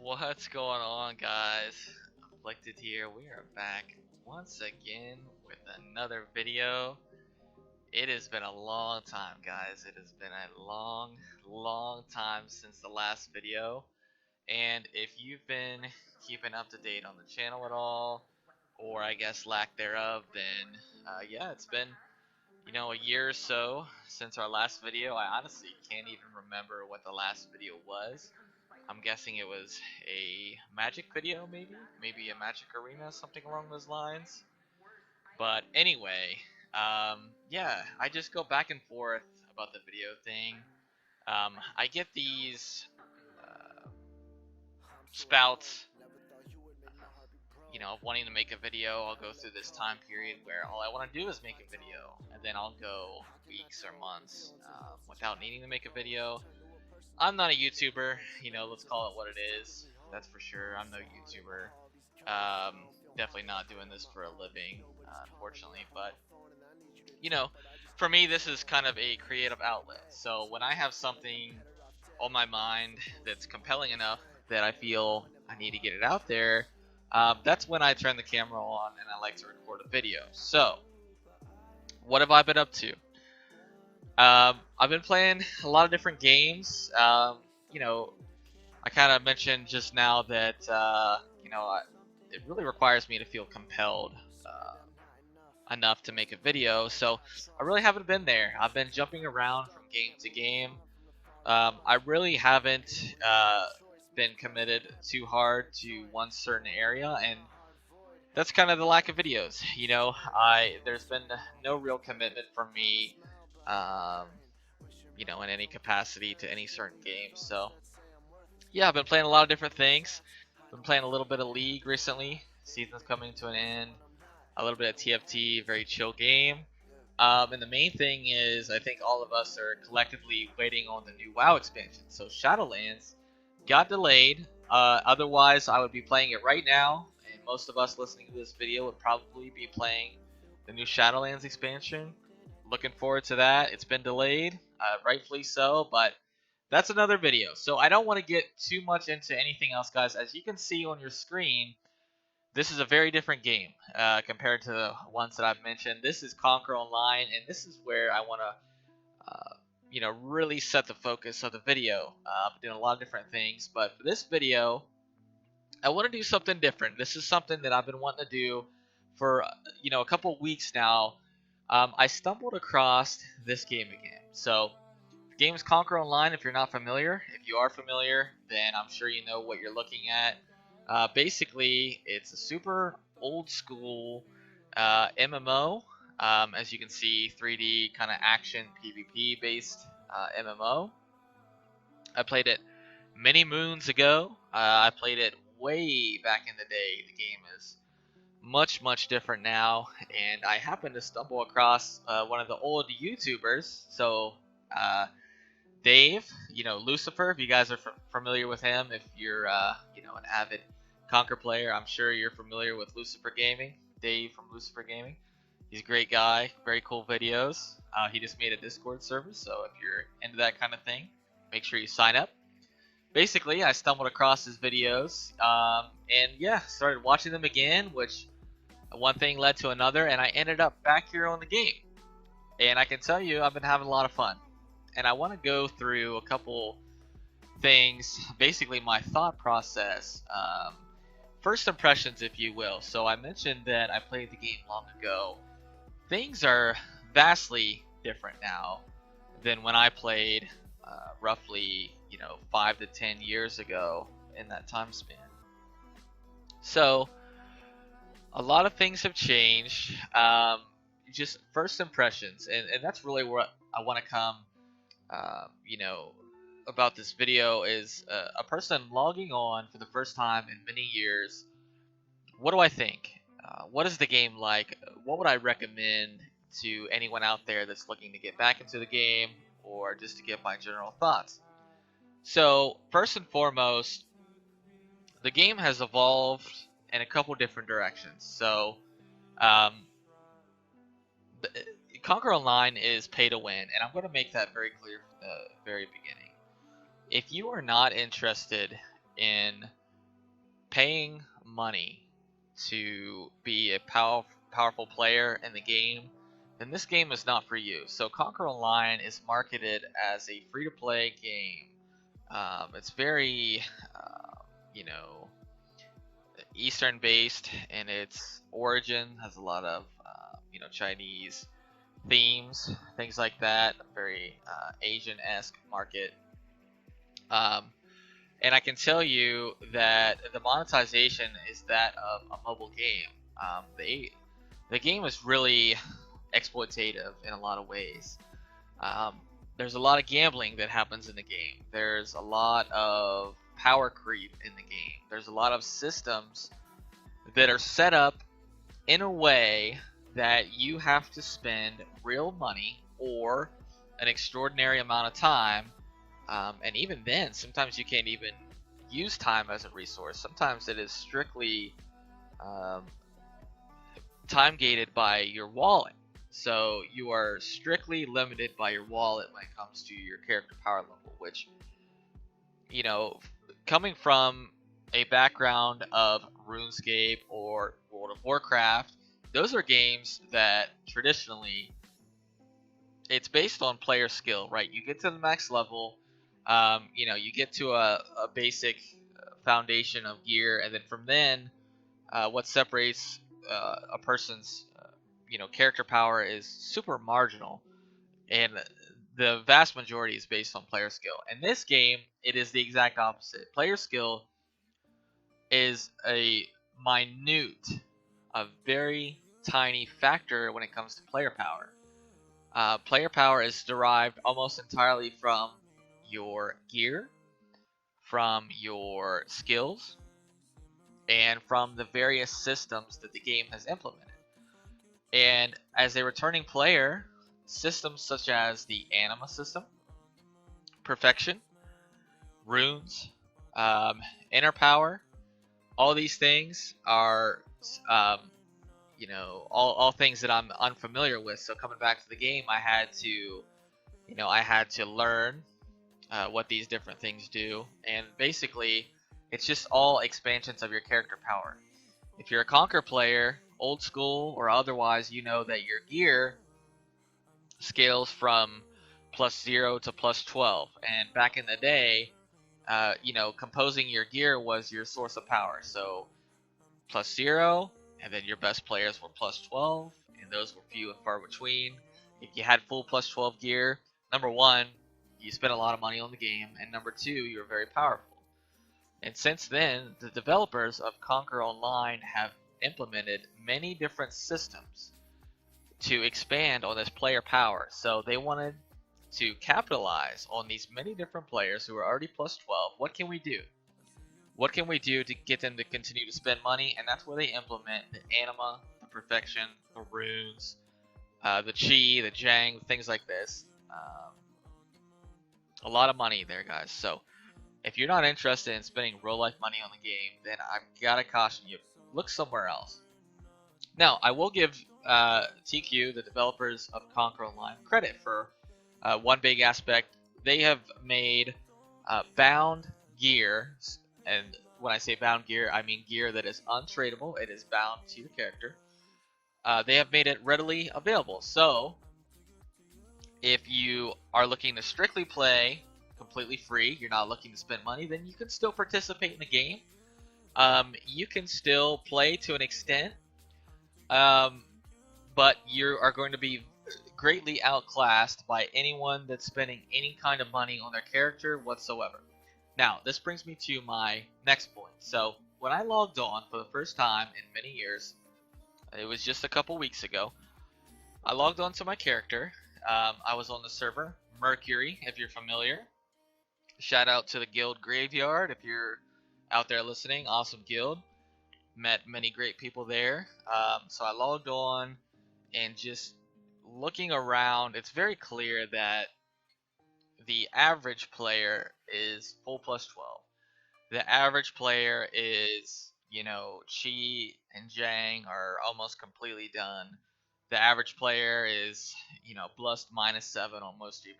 What's going on, guys? Afflicted here. We are back once again with another video. It has been a long time, guys. It has been a long time since the last video. And if you've been keeping up to date on the channel at all, or I guess lack thereof, then yeah, it's been a year or so since our last video. I honestly can't even remember what the last video was. I'm guessing it was a Magic video, maybe a Magic Arena, something along those lines. But anyway, yeah, I just go back and forth about the video thing. I get these spouts, of wanting to make a video. I'll go through this time period where all I want to do is make a video, and then I'll go weeks or months without needing to make a video. I'm not a YouTuber, let's call it what it is. That's for sure. I'm no YouTuber. Definitely not doing this for a living, unfortunately. But, for me, this is kind of a creative outlet. So when I have something on my mind that's compelling enough that I feel I need to get it out there, that's when I turn the camera on and I like to record a video. So, what have I been up to? I've been playing a lot of different games. I kind of mentioned just now that it really requires me to feel compelled enough to make a video. So I really haven't been there. I've been jumping around from game to game. I really haven't been committed too hard to one certain area, and that's kind of the lack of videos. There's been no real commitment from me. In any capacity to any certain game. So, yeah, I've been playing a lot of different things. Been playing a little bit of League recently. Season's coming to an end. A little bit of TFT, very chill game. And the main thing is, I think all of us are collectively waiting on the new WoW expansion. So Shadowlands got delayed. Otherwise, I would be playing it right now, and most of us listening to this video would probably be playing the new Shadowlands expansion. Looking forward to that. It's been delayed, rightfully so, but that's another video. So I don't want to get too much into anything else, guys. As you can see on your screen, this is a very different game compared to the ones that I've mentioned. This is Conquer Online, and this is where I want to, really set the focus of the video. I'm doing a lot of different things, but for this video, I want to do something different. This is something that I've been wanting to do for, a couple weeks now. I stumbled across this game again. So, the game is Conquer Online. If you're not familiar, if you are familiar, then I'm sure you know what you're looking at. Basically, it's a super old school MMO. As you can see, 3D kind of action PvP based MMO. I played it many moons ago. I played it way back in the day. The game is much different now, and I happened to stumble across one of the old YouTubers. So Dave, Lucifer, if you guys are familiar with him, if you're an avid Conquer player, I'm sure you're familiar with Lucifer Gaming. Dave from Lucifer Gaming, he's a great guy, very cool videos. He just made a Discord server, so if you're into that kind of thing, make sure you sign up. Basically, I stumbled across his videos, and yeah, started watching them again, which one thing led to another, and I ended up back here on the game. And I can tell you, I've been having a lot of fun. And I want to go through a couple things, basically my thought process, first impressions, if you will. So I mentioned that I played the game long ago. Things are vastly different now than when I played roughly, 5 to 10 years ago in that time span. So a lot of things have changed. Just first impressions, and that's really where I want to come. About this video is a person logging on for the first time in many years. What do I think? What is the game like? What would I recommend to anyone out there that's looking to get back into the game, or just to get my general thoughts? So first and foremost, the game has evolved in a couple different directions. So Conquer Online is pay to win, and I'm going to make that very clear from the very beginning. If you are not interested in paying money to be a powerful player in the game, then this game is not for you. So Conquer Online is marketed as a free-to-play game. It's very, you know, Eastern based in its origin, has a lot of, Chinese themes, things like that. Very Asian-esque market. Um, and I can tell you that the monetization is that of a mobile game. The game is really exploitative in a lot of ways. Um, there's a lot of gambling that happens in the game. There's a lot of power creep in the game. There's a lot of systems that are set up in a way that you have to spend real money or an extraordinary amount of time. And even then, sometimes you can't even use time as a resource. Sometimes it is strictly um, time gated by your wallet. So you are strictly limited by your wallet when it comes to your character power level, which, you know, coming from a background of RuneScape or World of Warcraft, those are games that traditionally it's based on player skill, right? You get to the max level, you get to a basic foundation of gear, and then from then, what separates a person's character power is super marginal, and the vast majority is based on player skill. In this game, it is the exact opposite. Player skill is a very tiny factor when it comes to player power. Player power is derived almost entirely from your gear, from your skills, and from the various systems that the game has implemented. And as a returning player, systems such as the anima system, perfection, runes, inner power, all these things are, all things that I'm unfamiliar with. So coming back to the game, I had to learn what these different things do, and basically, it's just all expansions of your character power. If you're a Conquer player, old school or otherwise, you know that your gear scales from +0 to +12. And back in the day, composing your gear was your source of power. So +0, and then your best players were +12, and those were few and far between. If you had full +12 gear, number one, you spent a lot of money on the game, and number two, you were very powerful. And since then, the developers of Conquer Online have implemented many different systems to expand on this player power. So they wanted to capitalize on these many different players who are already +12. What can we do? What can we do to get them to continue to spend money? And that's where they implement the anima, the perfection, the runes, the chi, the jang, things like this. A lot of money there, guys. So if you're not interested in spending real life money on the game, then I've got to caution you, look somewhere else. Now, I will give TQ, the developers of Conquer Online, credit for one big aspect. They have made bound gear, and when I say bound gear, I mean gear that is untradeable. It is bound to your character. They have made it readily available. So, if you are looking to strictly play completely free, you're not looking to spend money, then you can still participate in the game. You can still play to an extent, but you are going to be greatly outclassed by anyone that's spending any kind of money on their character whatsoever. Now, this brings me to my next point. So, when I logged on for the first time in many years, it was just a couple weeks ago, I logged on to my character. I was on the server Mercury, if you're familiar. Shout out to the guild Graveyard if you're out there listening. Awesome guild. Met many great people there. So I logged on, and just looking around, it's very clear that the average player is full +12. The average player is, Chi and Jang are almost completely done. The average player is, blessed -7 on most of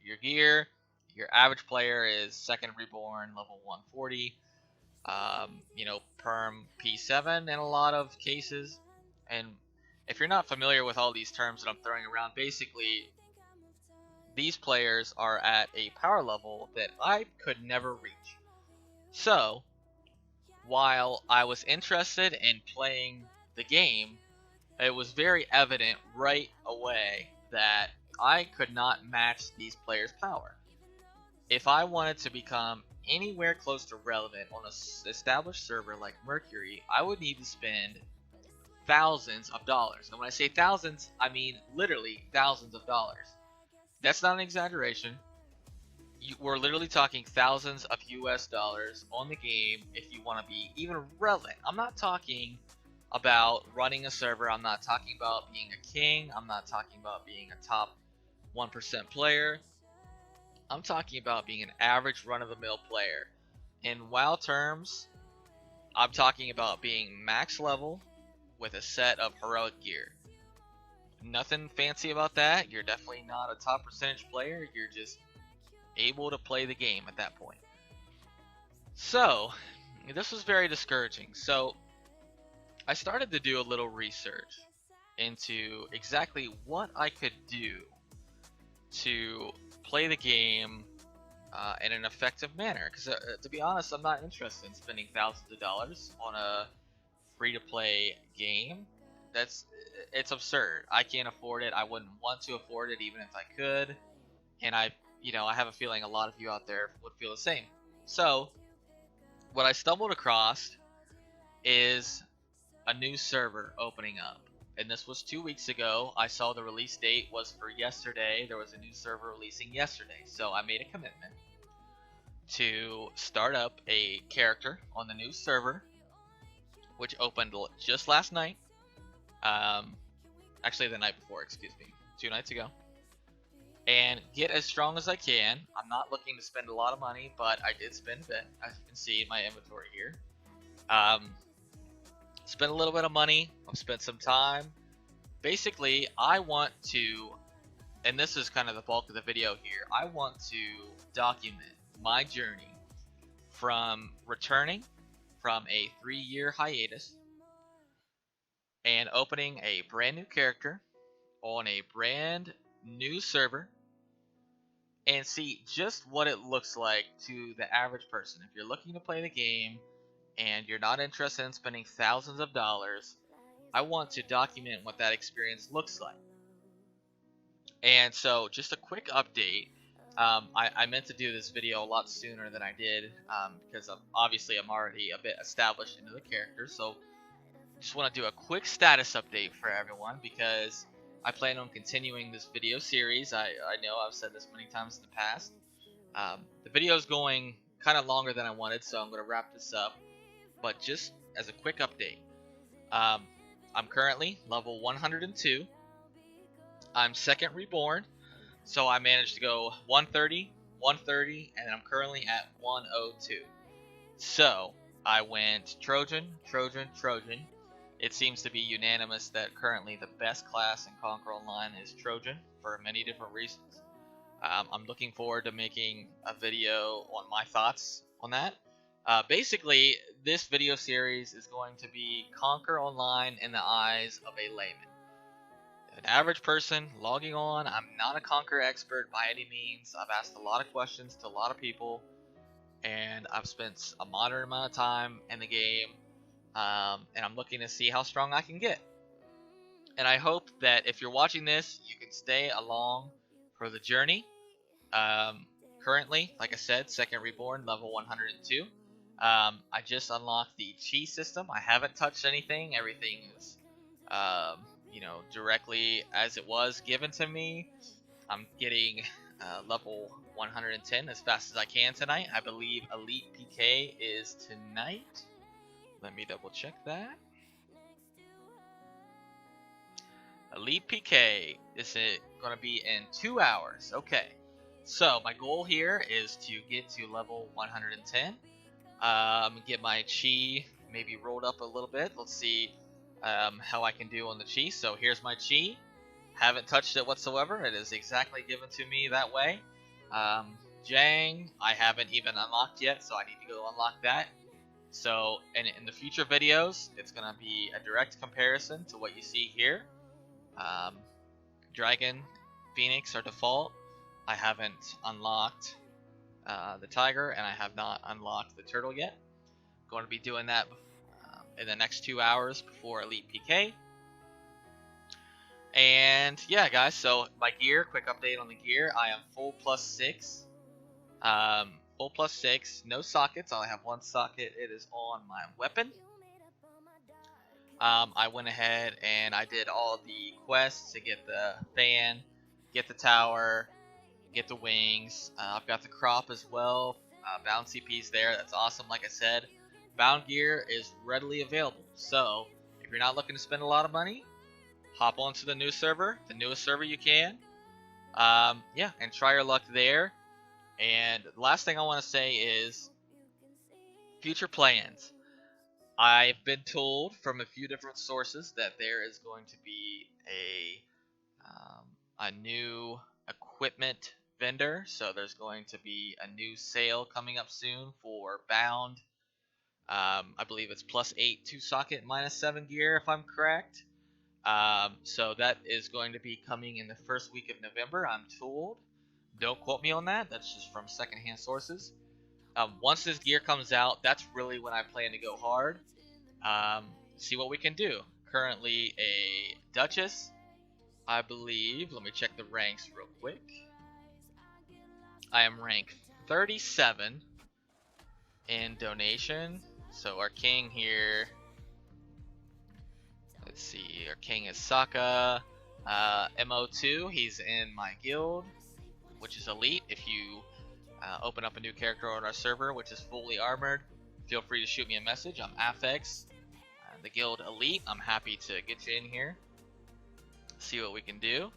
your gear. Your average player is second reborn, level 140. you know, perm P7 in a lot of cases. And if you're not familiar with all these terms that I'm throwing around, basically these players are at a power level that I could never reach. So, while I was interested in playing the game, it was very evident right away that I could not match these players' power. If I wanted to become anywhere close to relevant on an established server like Mercury, I would need to spend thousands of dollars. And when I say thousands, I mean literally thousands of dollars. That's not an exaggeration. We're literally talking thousands of US dollars on the game if you want to be even relevant. I'm not talking about running a server. I'm not talking about being a king. I'm not talking about being a top 1% player. I'm talking about being an average run-of-the-mill player. In WoW terms, I'm talking about being max level with a set of heroic gear. Nothing fancy about that. You're definitely not a top percentage player. You're just able to play the game at that point. So, this was very discouraging. So, I started to do a little research into exactly what I could do to play the game in an effective manner. Because to be honest, I'm not interested in spending thousands of dollars on a free-to-play game. It's absurd. I can't afford it. I wouldn't want to afford it even if I could. And I have a feeling a lot of you out there would feel the same. So, what I stumbled across is a new server opening up. And this was 2 weeks ago. I saw the release date was for yesterday. There was a new server releasing yesterday. So I made a commitment to start up a character on the new server, which opened just last night. Actually the night before, excuse me, 2 nights ago. And get as strong as I can. I'm not looking to spend a lot of money, but I did spend a bit, as you can see in my inventory here. Spent a little bit of money. I've spent some time. Basically, I want to, and this is kind of the bulk of the video here, I want to document my journey from returning from a 3-year hiatus and opening a brand new character on a brand new server and see just what it looks like to the average person. If you're looking to play the game and you're not interested in spending thousands of dollars, I want to document what that experience looks like. And so, just a quick update. I meant to do this video a lot sooner than I did because obviously I'm already a bit established into the character. So, just want to do a quick status update for everyone because I plan on continuing this video series. I know I've said this many times in the past. The video is going kind of longer than I wanted, so I'm going to wrap this up. But just as a quick update, I'm currently level 102. I'm second reborn, so I managed to go 130, 130, and I'm currently at 102. So I went Trojan, Trojan, Trojan. It seems to be unanimous that currently the best class in Conquer Online is Trojan for many different reasons. I'm looking forward to making a video on my thoughts on that. Basically, this video series is going to be Conquer Online in the eyes of a layman. An average person logging on. I'm not a Conquer expert by any means. I've asked a lot of questions to a lot of people, and I've spent a moderate amount of time in the game, and I'm looking to see how strong I can get. And I hope that if you're watching this, you can stay along for the journey. Currently, like I said, second reborn, level 102. I just unlocked the chi system. I haven't touched anything. Everything is, directly as it was given to me. I'm getting level 110 as fast as I can tonight. I believe Elite PK is tonight. Let me double check that. Elite PK is going to be in 2 hours. Okay. So my goal here is to get to level 110. Get my chi maybe rolled up a little bit. Let's see how I can do on the chi. So here's my chi. Haven't touched it whatsoever. It is exactly given to me that way. Jang, I haven't even unlocked yet, so I need to go unlock that. So in the future videos, it's going to be a direct comparison to what you see here. Dragon, Phoenix are default. I haven't unlocked the Tiger, and I have not unlocked the Turtle yet. Going to be doing that in the next 2 hours before Elite PK. And yeah, guys, so my gear, quick update on the gear. I am full +6. Full +6, no sockets. I only have one socket. It is on my weapon. I went ahead and I did all the quests to get the fan, get the tower, get the wings. I've got the crop as well. Bouncy piece there. That's awesome. Like I said, bound gear is readily available. So if you're not looking to spend a lot of money, hop onto the new server, the newest server you can. Yeah, and try your luck there. And the last thing I want to say is future plans. I've been told from a few different sources that there is going to be a new equipment vendor. So there's going to be a new sale coming up soon for bound. I believe it's +8 2 socket, -7 gear, if I'm correct. So that is going to be coming in the first week of November, I'm told. Don't quote me on that. That's just from secondhand sources. Once this gear comes out, that's really when I plan to go hard. See what we can do. Currently a Duchess, I believe. Let me check the ranks real quick. I am rank 37 in donation. So our king here, let's see, our king is Sokka. MO2, he's in my guild, which is elite. If you open up a new character on our server, which is fully armored, feel free to shoot me a message. I'm Affix, the guild elite. I'm happy to get you in here, see what we can do.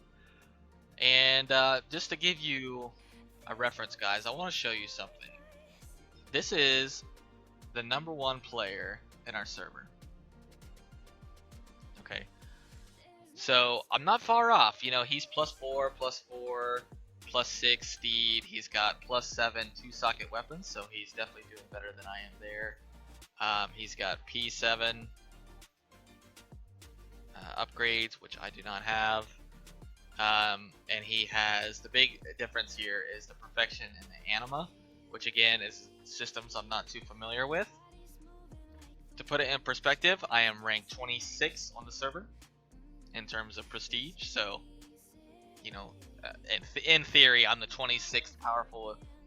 And just to give you a reference, guys, I want to show you something. This is the #1 player in our server. Okay, so I'm not far off. You know, he's +4, +4, +6 speed. He's got +7 2 socket weapons, so he's definitely doing better than I am there. He's got P7 upgrades, which I do not have. And he has, the big difference here is the perfection and the anima, which again is systems I'm not too familiar with. To put it in perspective, I am ranked 26 on the server in terms of prestige. So, you know, in theory, I'm the 26th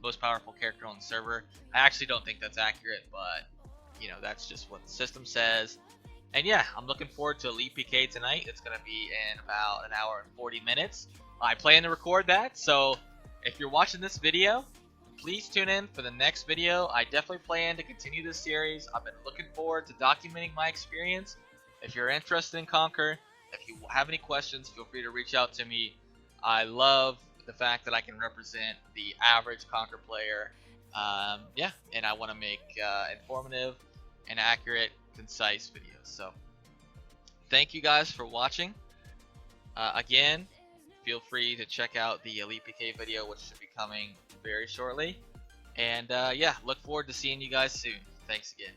most powerful character on the server. I actually don't think that's accurate, but you know, that's just what the system says. And yeah, I'm looking forward to Elite PK tonight. It's going to be in about 1 hour and 40 minutes. I plan to record that, so if you're watching this video, please tune in for the next video. I definitely plan to continue this series. I've been looking forward to documenting my experience. If you're interested in Conquer, if you have any questions, feel free to reach out to me. I love the fact that I can represent the average Conquer player. Yeah, and I want to make informative and accurate, concise videos. So thank you guys for watching. Again, feel free to check out the Elite PK video, which should be coming very shortly. And yeah, look forward to seeing you guys soon. Thanks again.